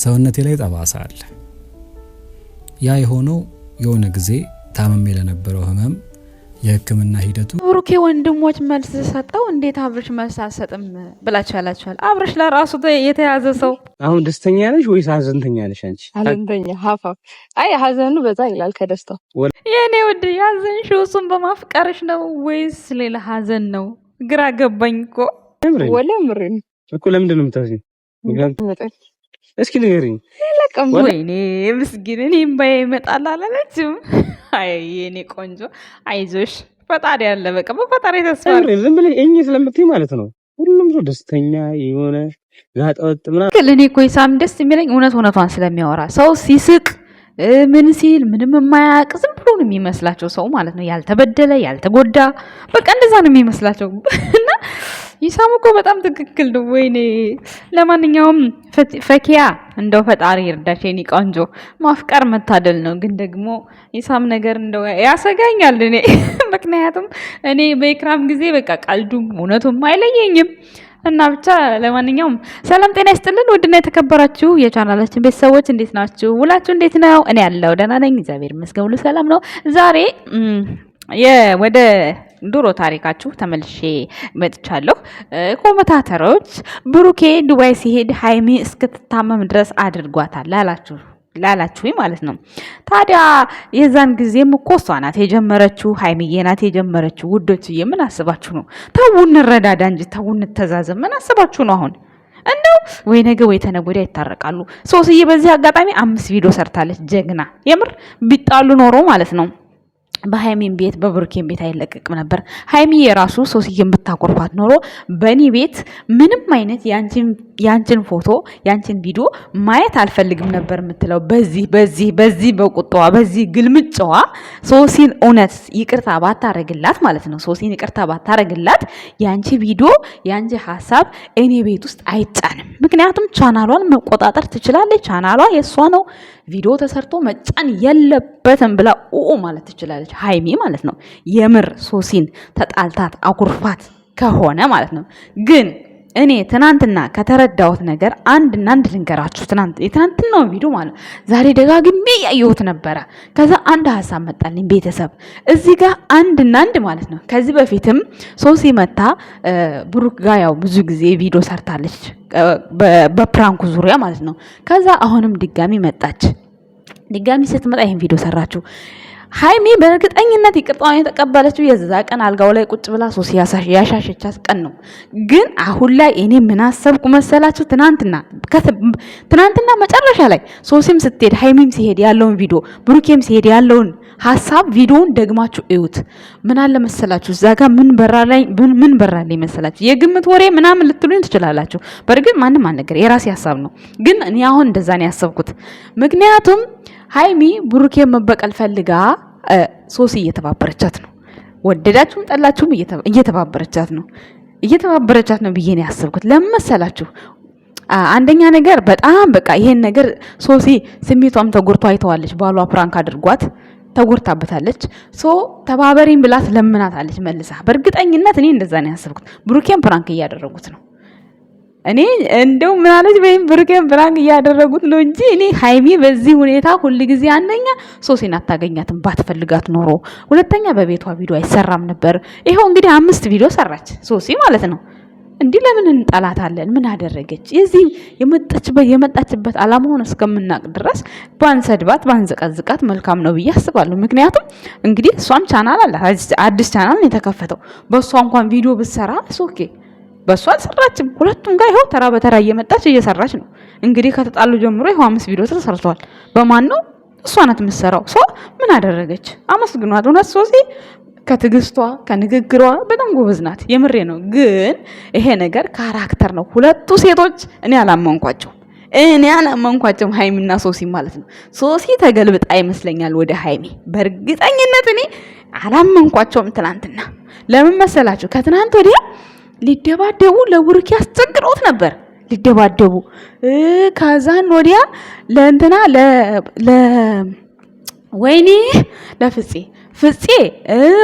ሰውነቴ ላይ ጠባሳ አለ። ያ የሆነው የሆነ ጊዜ ታመሜ ለነበረው ህመም የህክምና ሂደቱ ብሩኬ ወንድሞች መልስ ሰጠው። እንዴት አብርሽ መልስ አልሰጥም ብላችሁ ያላችኋል? አብርሽ ለራሱ የተያዘ ሰው። አሁን ደስተኛ ነሽ ወይስ ሀዘንተኛ ነሽ? አንቺ ሀዘንተኛ ሀፋ። አይ ሀዘኑ በዛ ይላል ከደስታው። የኔ ውድ ያዘንሽው እሱን በማፍቀርሽ ነው ወይስ ሌላ ሀዘን ነው? ግራ ገባኝ እኮ ወለ ምርን እኮ። ለምንድን ነው የምታዝኝ? እስኪ ንገሪኝ። ወይኔ ምስኪን፣ እኔም ባይ ይመጣል አላለችም? አይ የኔ ቆንጆ አይዞሽ፣ ፈጣሪ ያለ በቃ በፈጣሪ ተስፋ። ዝም ብለሽ እኝ ስለምትይ ማለት ነው ሁሉም ሰው ደስተኛ የሆነ ጋጠወጥ ምናምን። እኔ እኮ ይሳም ደስ የሚለኝ እውነቷን ስለሚያወራ ሰው ሲስቅ ምን ሲል ምንም የማያውቅ ዝም ብሎ ነው የሚመስላቸው ሰው ማለት ነው። ያልተበደለ ያልተጎዳ በቃ እንደዛ ነው የሚመስላቸው። እና ይሳም እኮ በጣም ትክክል ነው። ወይኔ ለማንኛውም ፈኪያ እንደው ፈጣሪ ይርዳሽ የኔ ቆንጆ። ማፍቀር መታደል ነው፣ ግን ደግሞ ይሳም ነገር እንደው ያሰጋኛል እኔ ምክንያቱም እኔ በኢክራም ጊዜ በቃ ቀልዱም እውነቱም አይለየኝም። እና ብቻ ለማንኛውም ሰላም ጤና ይስጥልን። ውድና የተከበራችሁ የቻናላችን ቤተሰቦች እንዴት ናችሁ? ውላችሁ እንዴት ነው? እኔ ያለው ደህና ነኝ፣ እግዚአብሔር ይመስገን፣ ሁሉ ሰላም ነው። ዛሬ ወደ ድሮ ታሪካችሁ ተመልሼ መጥቻለሁ። ኮመንታተሮች ብሩኬ ዱባይ ሲሄድ ሃይሚ እስክትታመም ድረስ አድርጓታል ላላችሁ ማለት ነው። ታዲያ የዛን ጊዜም እኮ እሷ ናት የጀመረችው፣ ሃይሚዬ ናት የጀመረችው። ውዶችዬ ምን አስባችሁ ነው? ተው እንረዳዳ እንጂ ተው እንተዛዘብ። ምን አስባችሁ ነው? አሁን እንደው ወይ ነገ ወይ ተነገ ወዲያ ይታረቃሉ። ሶስዬ በዚህ አጋጣሚ 5 ቪዲዮ ሰርታለች። ጀግና የምር ቢጣሉ ኖሮ ማለት ነው በሃይሚን ቤት በብሩኬን ቤት አይለቀቅም ነበር። ሃይሚ የራሱ ሶስዬን ብታቆርፋት ኖሮ በእኔ ቤት ምንም አይነት ያንቺን ፎቶ ያንቺን ቪዲዮ ማየት አልፈልግም ነበር የምትለው በዚህ በቁጣዋ በዚህ ግልምጫዋ ሶሲን እውነት ይቅርታ ባታረግላት ማለት ነው። ሶሲን ይቅርታ ባታረግላት ያንቺ ቪዲዮ ያንቺ ሀሳብ እኔ ቤት ውስጥ አይጫንም። ምክንያቱም ቻናሏን መቆጣጠር ትችላለች። ቻናሏ የእሷ ነው። ቪዲዮ ተሰርቶ መጫን የለበትም ብላ ማለት ትችላለች ሃይሚ ማለት ነው። የምር ሶሲን ተጣልታት አኩርፋት ከሆነ ማለት ነው። ግን እኔ ትናንትና ከተረዳሁት ነገር አንድና አንድ ልንገራችሁ። የትናንትናው ቪዲዮ ማለት ዛሬ ደጋግሜ ያየሁት ነበረ። ከዛ አንድ ሀሳብ መጣልኝ ቤተሰብ እዚህ ጋር አንድና አንድ ማለት ነው። ከዚህ በፊትም ሶሲ መታ ብሩክ ጋር ያው ብዙ ጊዜ ቪዲዮ ሰርታለች በፕራንኩ ዙሪያ ማለት ነው። ከዛ አሁንም ድጋሚ መጣች። ድጋሚ ስትመጣ ይሄን ቪዲዮ ሰራችሁ። ሃይሚ በእርግጠኝነት ይቅርታውን የተቀበለችው የዛ ቀን አልጋው ላይ ቁጭ ብላ ሶሲ ያሻሸቻት ቀን ነው። ግን አሁን ላይ እኔ ምን አሰብኩ መሰላችሁ? ትናንትና መጨረሻ ላይ ሶሲም ስትሄድ ሃይሚም ሲሄድ ያለውን ቪዲዮ ብሩኬም ሲሄድ ያለውን ሐሳብ ቪዲዮውን ደግማችሁ እዩት። ምን አለ መሰላችሁ? እዛ ጋር ምን በራልኝ መሰላችሁ? የግምት ወሬ ምናምን ልትሉኝ ትችላላችሁ። በእርግጥ ማንም አልነገር የራሴ ሐሳብ ነው። ግን እኔ አሁን እንደዛ ነው ያሰብኩት። ምክንያቱም ሃይሚ ብሩኬን መበቀል ፈልጋ ሶሲ እየተባበረቻት ነው። ወደዳችሁም ጠላችሁም እየተባበረቻት ነው ብዬ ነው ያሰብኩት። ለምን መሰላችሁ? አንደኛ ነገር በጣም በቃ ይሄን ነገር ሶሲ ስሜቷም ተጎርቶ አይተዋለች። ባሏ ፕራንክ አድርጓት ተጎርታበታለች። ተባበሪኝ ብላት ለምናታለች መልሳ። በእርግጠኝነት እኔ እንደዛ ነው ያሰብኩት። ብሩኬን ፕራንክ እያደረጉት ነው። እኔ እንደው ምናለች ወይም ብሩኬን ፕራንክ እያደረጉት ነው እንጂ እኔ ሃይሚ በዚህ ሁኔታ ሁሉ ጊዜ አንደኛ ሶሲን አታገኛትም ባትፈልጋት ኖሮ፣ ሁለተኛ በቤቷ ቪዲዮ አይሰራም ነበር። ይሄው እንግዲህ 5 ቪዲዮ ሰራች ሶሲ ማለት ነው። እንዲህ ለምን እንጠላታለን? ምን አደረገች? የዚህ የመጣችበት አላማውን እስከምናቅ ድረስ ባንሰድባት ባንዘቀዝቃት መልካም ነው ብዬ አስባለሁ። ምክንያቱም እንግዲህ እሷም ቻናል አላት፣ አዲስ ቻናል ነው የተከፈተው። በእሷ እንኳን ቪዲዮ ብትሰራ ኦኬ፣ በእሷ አልሰራችም። ሁለቱም ጋር ይኸው ተራ በተራ እየመጣች እየሰራች ነው። እንግዲህ ከተጣሉ ጀምሮ ይኸው 5 ቪዲዮ ተሰርተዋል። በማን ነው? እሷ ናት የምትሰራው። ምን አደረገች? አመስግኗት። እውነት ሶሲ ከትግስቷ ከንግግሯ በጣም ጎበዝ ናት። የምሬ ነው። ግን ይሄ ነገር ካራክተር ነው። ሁለቱ ሴቶች እኔ አላመንኳቸውም ሃይሚና ሶሲ ማለት ነው። ሶሲ ተገልብጣ ይመስለኛል ወደ ሃይሚ። በእርግጠኝነት እኔ አላመንኳቸውም ትናንትና። ለምን መሰላችሁ? ከትናንት ወዲያ ሊደባደቡ ለብሩኬ አስቸግረውት ነበር ሊደባደቡ። ከዛን ወዲያ ለእንትና ወይኔ ፍፄ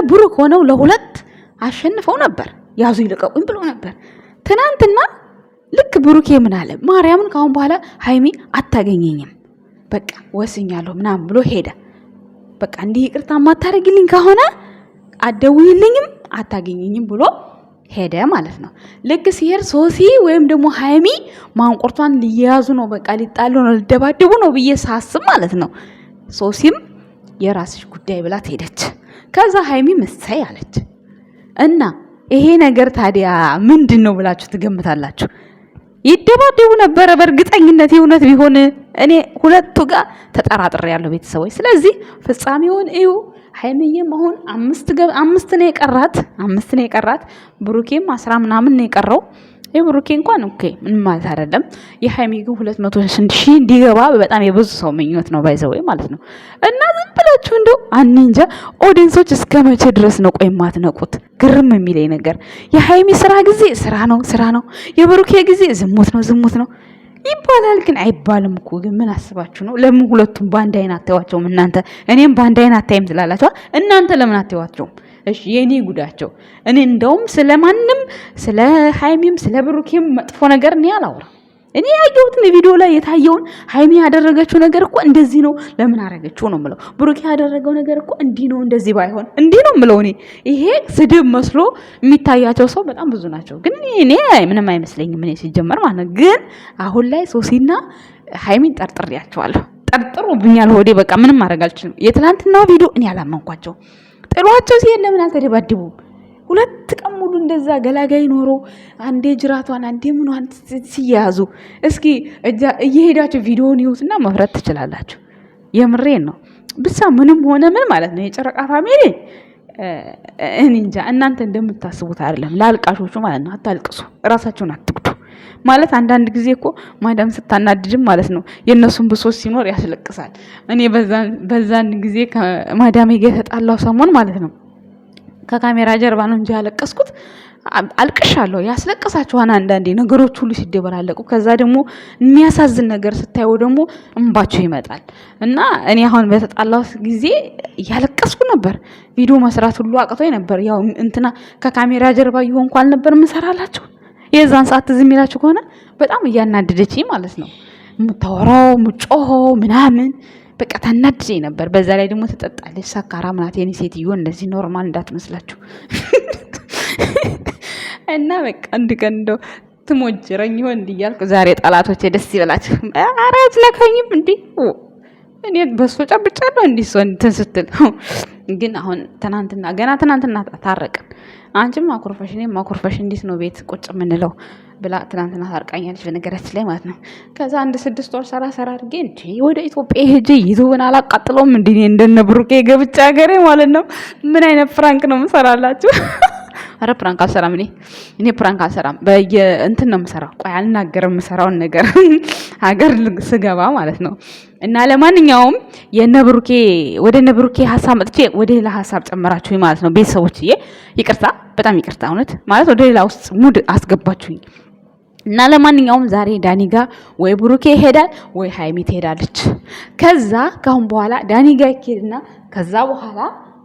ብሩክ ሆነው ለሁለት አሸንፈው ነበር። ያዙ ይልቀቁኝ ብለው ነበር። ትናንትና ልክ ብሩኬ ምን አለ ማርያምን ካሁን በኋላ ሃይሚ አታገኘኝም በቃ ወስኛለሁ ምናምን ብሎ ሄደ። በቃ እንዲህ ይቅርታ ማታረግልኝ ከሆነ አትደውይልኝም አታገኘኝም ብሎ ሄደ ማለት ነው። ልክ ሲሄድ ሶሲ ወይም ደግሞ ሃይሚ ማንቆርቷን ሊያዙ ነው በቃ ሊጣሉ ነው ሊደባደቡ ነው ብዬ ሳስብ ማለት ነው ሶሲም የራስሽ ጉዳይ ብላ ሄደች። ከዛ ሃይሚ መሳይ አለች እና ይሄ ነገር ታዲያ ምንድን ነው ብላችሁ ትገምታላችሁ? ይደባደቡ ነበረ በእርግጠኝነት የእውነት ቢሆን እኔ ሁለቱ ጋር ተጠራጥሬ ያለው ቤተሰቦች። ስለዚህ ፍጻሜውን እዩ። ሃይሚዬም አሁን አምስት ነው የቀራት ብሩኬም 10 ምናምን ነው የቀረው። የብሩኬ እንኳን ኦኬ ምንም ማለት አይደለም። የሃይሚ ግን 200,000 እንዲገባ በጣም የብዙ ሰው ምኞት ነው ባይዘው ማለት ነው። እና ዝም ብላችሁ እንደው አንንጃ ኦዲየንሶች እስከ መቼ ድረስ ነው ቆይ ማትነቁት? ግርም የሚለኝ ነገር የሃይሚ ስራ ጊዜ ስራ ነው፣ የብሩኬ ጊዜ ዝሙት ነው ይባላል። ግን አይባልም እኮ። ግን ምን አስባችሁ ነው? ለምን ሁለቱም በአንድ አይን አታዩዋቸውም እናንተ? እኔም በአንድ አይን አታይም ትላላችሁ እናንተ። ለምን አታዩዋቸውም? እሺ የኔ ጉዳቸው። እኔ እንደውም ስለማንም ስለ ሃይሚም ስለ ብሩኬም መጥፎ ነገር እኔ አላወራም። እኔ ያየሁትን ቪዲዮ ላይ የታየውን ሃይሚ ያደረገችው ነገር እኮ እንደዚህ ነው ለምን አደረገችው ነው የምለው። ብሩኬ ያደረገው ነገር እኮ እንዲህ ነው እንደዚህ ባይሆን እንዲህ ነው የምለው። እኔ ይሄ ስድብ መስሎ የሚታያቸው ሰው በጣም ብዙ ናቸው። ግን እኔ ምንም አይመስለኝም እኔ ሲጀመር ማለት ነው። ግን አሁን ላይ ሶሲና ሃይሚን ጠርጥሬያቸዋለሁ። ጠርጥሩብኛል ሆዴ በቃ ምንም ማድረግ አልችልም። የትናንትናው ቪዲዮ እኔ አላመንኳቸው። ጥሏቸው ሲሄድ ለምን አልተደባደቡም? 2 ቀን ሙሉ እንደዛ ገላጋይ ኖሮ አንዴ ጅራቷን አንዴ ምኗን ሲያዙ እስኪ እየሄዳችሁ ቪዲዮውን ይዩትና መፍረት ትችላላችሁ። የምሬን ነው። ብቻ ምንም ሆነ ምን ማለት ነው የጨረቃ ፋሚሊ እኔ እንጃ እናንተ እንደምታስቡት አይደለም። ላልቃሾቹ ማለት ነው አታልቅሱ፣ ራሳችሁን አትግዱ ማለት አንዳንድ ጊዜ እኮ ማዳም ስታናድድም ማለት ነው የእነሱን ብሶት ሲኖር ያስለቅሳል። እኔ በዛን ጊዜ ከማዳሜ ጋር የተጣላው ሰሞን ማለት ነው ከካሜራ ጀርባ ነው እንጂ ያለቀስኩት አልቅሻለሁ። ያስለቅሳችኋን አንዳንዴ ነገሮች ሁሉ ሲደበላለቁ። ከዛ ደግሞ የሚያሳዝን ነገር ስታዩ ደግሞ እንባችሁ ይመጣል። እና እኔ አሁን በተጣላው ጊዜ እያለቀስኩ ነበር። ቪዲዮ መስራት ሁሉ አቅቶኝ ነበር። ያው እንትና ከካሜራ ጀርባ ይሆን እንኳን ነበር ምሰራላችሁ። የዛን ሰዓት ትዝ የሚላችሁ ከሆነ በጣም እያናደደችኝ ማለት ነው። የምታወራው የምጮኸው ምናምን በቃ ታናድደኝ ነበር። በዛ ላይ ደግሞ ትጠጣለች፣ ሰካራም ናት የኔ ሴትዮ። እንደዚህ ኖርማል እንዳትመስላችሁ። እና በቃ አንድ ቀን እንደው ትሞጅረኝ ይሆን እንዲያልኩ ዛሬ ጠላቶቼ ደስ ይበላችሁ። ኧረ አትነካኝም እንዴ? እኔ በሶ ጨብጫለሁ እንዲህ ሰው እንትን ስትል ግን አሁን ትናንትና ታረቅን። አንቺም ማኩርፈሽ እኔም ማኩርፈሽ እንዴት ነው ቤት ቁጭ የምንለው ብላ ትናንትና ታርቃኛለች በነገራችን ላይ ማለት ነው። ከዛ 6 ወር ሰራ አድርጌ እንዴ ወደ ኢትዮጵያ ሄጄ ይዙውን አላቃጥለውም እንዴ እንደነ ብሩኬ ገብቻ ሀገሬ ማለት ነው። ምን አይነት ፍራንክ ነው የምሰራላችሁ? አረ ፕራንክ አልሰራም። እኔ ፕራንክ አልሰራም። እንትን ነው የምሰራው። ቆይ አልናገርም የምሰራውን ነገር ሀገር ስገባ ማለት ነው። እና ለማንኛውም ወደ ነብሩኬ ሀሳብ መጥቼ ወደ ሌላ ሀሳብ ጨመራችሁኝ ማለት ነው። ቤተሰቦችዬ ይቅርታ፣ በጣም ይቅርታ። እውነት ማለት ወደ ሌላ ውስጥ ሙድ አስገባችሁኝ። እና ለማንኛውም ዛሬ ዳኒ ጋር ወይ ብሩኬ ይሄዳል ወይ ሃይሚ ትሄዳለች። ከዛ ካሁን በኋላ ዳኒ ጋር ይሄድና ከዛ በኋላ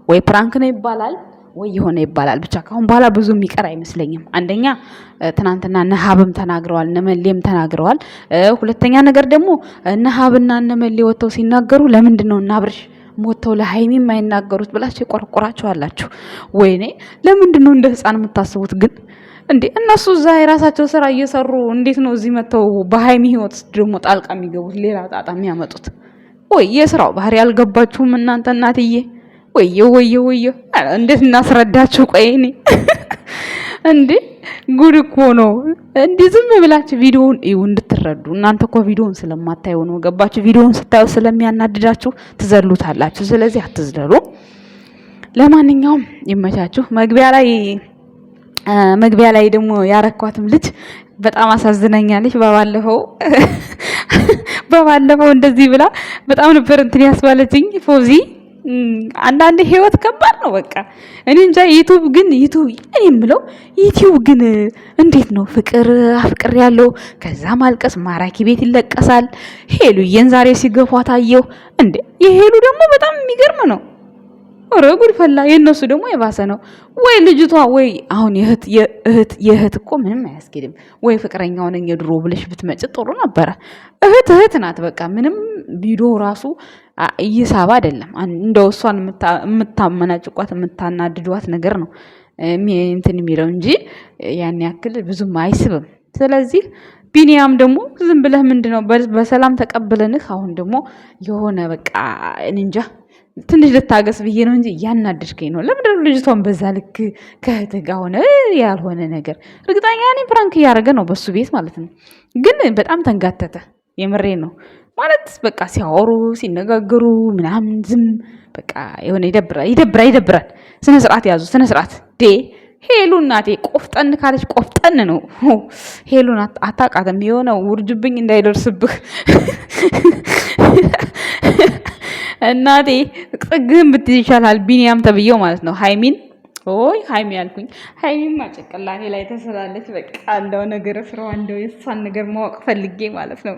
ወይ ፕራንክ ነው ይባላል ወይ የሆነ ይባላል። ብቻ ካሁን በኋላ ብዙ የሚቀር አይመስለኝም። አንደኛ ትናንትና ነሃብም ተናግረዋል፣ ነመሌም ተናግረዋል። ሁለተኛ ነገር ደግሞ ነሃብና ነመሌ ወጥተው ሲናገሩ ለምንድን ነው እናብርሽ ሞተው ለሃይሚ የማይናገሩት ብላችሁ ይቆርቆራችኋላችሁ። ወይኔ ለምንድን ነው እንደ ህፃን የምታስቡት ግን እንዴ? እነሱ እዛ የራሳቸው ስራ እየሰሩ እንዴት ነው እዚህ መተው በሃይሚ ህይወት ደግሞ ጣልቃ የሚገቡት ሌላ ጣጣ የሚያመጡት? ወይ የስራው ባህሪ ያልገባችሁም እናንተ እናትዬ። ወየ እንዴት እናስረዳችሁ? ቆይ እኔ እንዴ ጉድ እኮ ነው። እንዲህ ዝም ብላችሁ ቪዲዮውን እዩ እንድትረዱ። እናንተ እኮ ቪዲዮውን ስለማታዩ ነው፣ ገባችሁ? ቪዲዮውን ስታዩ ስለሚያናድዳችሁ ትዘሉታላችሁ። ስለዚህ አትዝለሉ። ለማንኛውም ይመቻችሁ። መግቢያ ላይ ደግሞ ያረኳትም ልጅ በጣም አሳዝነኛለች። በባለፈው እንደዚህ ብላ በጣም ነበር እንትን ያስባለችኝ ፎዚ። አንዳንድ ህይወት ከባድ ነው። በቃ እኔ እንጃ። ዩቲዩብ ግን እንዴት ነው ፍቅር ያለው ከዛ ማልቀስ ማራኪ ቤት ይለቀሳል። ሄሉዬን ዛሬ ሲገፏት አየሁ እንዴ! የሄሉ ደግሞ በጣም የሚገርም ነው። ኧረ ጉድ ፈላ። የእነሱ ደግሞ የባሰ ነው። ወይ ልጅቷ ወይ አሁን የእህት እኮ ምንም አያስኬድም። ወይ ፍቅረኛው ነኝ የድሮ ብለሽ ብትመጭ ጥሩ ነበረ። እህት ናት በቃ። ምንም ቪዲዮ ራሱ እየሳባ አይደለም። እንደው እሷን የምታመናጭቋት የምታናድዷት ነገር ነው እንትን የሚለው እንጂ ያን ያክል ብዙም አይስብም። ስለዚህ ቢኒያም ደግሞ ዝም ብለህ ምንድነው በሰላም ተቀብለንህ አሁን ደግሞ የሆነ በቃ እንጃ ትንሽ ልታገስ ብዬ ነው እንጂ እያናደድከኝ ነው። ለምንድነው ልጅቷን በዛ ልክ ከእህትህ ጋር ሆነ ያልሆነ ነገር? እርግጠኛ ነኝ ፕራንክ እያደረገ ነው በሱ ቤት ማለት ነው። ግን በጣም ተንጋተተ። የምሬን ነው ማለት በቃ ሲያወሩ ሲነጋገሩ ምናምን ዝም በቃ የሆነ ይደብራል። ስነ ስርዓት ያዙ፣ ስነ ስርዓት ሄሉ እናቴ ቆፍጠን ካለች ቆፍጠን ነው። ሄሉን አታውቃትም። የሆነ ውርጅብኝ እንዳይደርስብህ እናቴ ጥግህን ብትይዝ ይሻላል። ቢኒያም ተብዬው ማለት ነው። ሃይሚ ያልኩኝ ሃይሚማ ጭንቅላቴ ላይ ተሰላለች። በቃ እንደው ነገር ስራዋ እንደው የእሷን ነገር ማወቅ ፈልጌ ማለት ነው።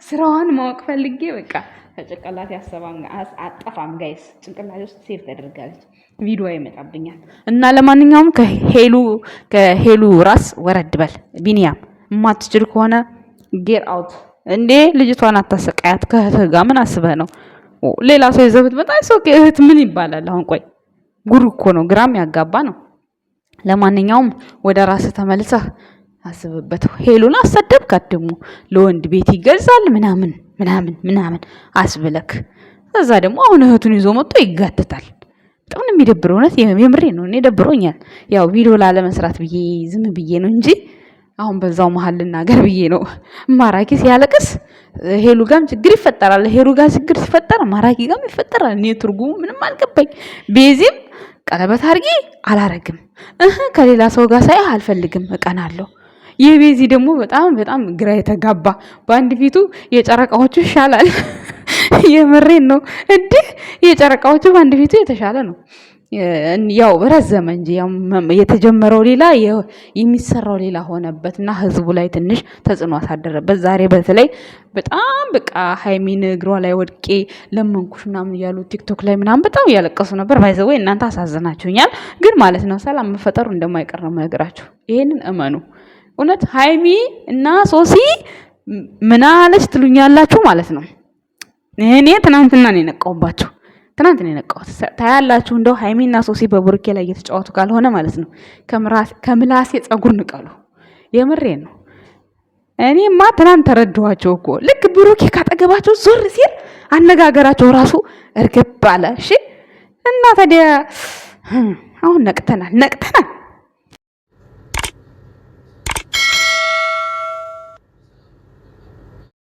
ስራዋን ማወቅ ፈልጌ በቃ ከጭንቅላቴ አጠፋም ጋይስ ጭንቅላቴ ውስጥ ሴቭ ተደርጋለች። ቪዲዮ ይመጣብኛል እና ለማንኛውም ከሄሉ ራስ ወረድ በል ቢኒያም። የማትችል ከሆነ ጌር አውት እንዴ! ልጅቷን አታሰቃያት። ከእህትህ ጋር ምን አስበህ ነው? ሌላ ሰው ይዘህ ብትመጣ እህት ምን ይባላል? አሁን ቆይ ጉድ እኮ ነው፣ ግራም ያጋባ ነው። ለማንኛውም ወደ ራስህ ተመልሰህ አስብበት። ሄሉን አሰደብካት ደግሞ ለወንድ ቤት ይገዛል ምናምን አስብለክ። ከዛ ደግሞ አሁን እህቱን ይዞ መጥቶ ይጋትታል። በጣም ነው የሚደብረው። እውነት የምሬ ነው። እኔ ደብሮኛል። ያው ቪዲዮ ላለመስራት ብዬ ዝም ብዬ ነው እንጂ አሁን በዛው መሀል ልናገር ብዬ ነው። ማራኪ ሲያለቅስ ሄሉ ጋም ችግር ይፈጠራል። ሄሉ ጋር ችግር ሲፈጠር ማራኪ ጋም ይፈጠራል። እኔ ትርጉሙ ምንም አልገባኝ። ቤዚም ቀለበት አድርጊ አላረግም ከሌላ ሰው ጋር ሳይ አልፈልግም እቀናለሁ። የቤዚ ደግሞ በጣም ግራ የተጋባ በአንድ ፊቱ የጨረቃዎቹ ይሻላል። የምሬን ነው። እንዲህ የጨረቃዎቹ በአንድ ፊቱ የተሻለ ነው። ያው ረዘመ እንጂ የተጀመረው ሌላ የሚሰራው ሌላ ሆነበትና ህዝቡ ላይ ትንሽ ተጽዕኖ አሳደረበት። ዛሬ በተለይ በጣም በቃ ሃይሚን እግሯ ላይ ወድቄ ለመንኩሽ ምናምን እያሉ ቲክቶክ ላይ ምናምን በጣም እያለቀሱ ነበር። ባይዘው እናንተ አሳዝናችሁኛል። ግን ማለት ነው ሰላም መፈጠሩ እንደማይቀር ነው የምነግራችሁ። ይሄንን እመኑ። እውነት ሃይሚ እና ሶሲ ምን አለች ትሉኛላችሁ ማለት ነው። እኔ ትናንትና ነው የነቃውባችሁ። ትናንት ነው የነቃሁት። ታያላችሁ። እንደው ሃይሚና ሶሲ በብሩኬ ላይ እየተጫወቱ ካልሆነ ማለት ነው ከምላሴ ጸጉር ንቀሉ። የምሬን ነው። እኔማ ትናንት ተረድኋቸው እኮ ልክ ብሩኬ ካጠገባቸው ዞር ሲል አነጋገራቸው ራሱ እርግብ አለ። እሺ እና ታዲያ አሁን ነቅተናል።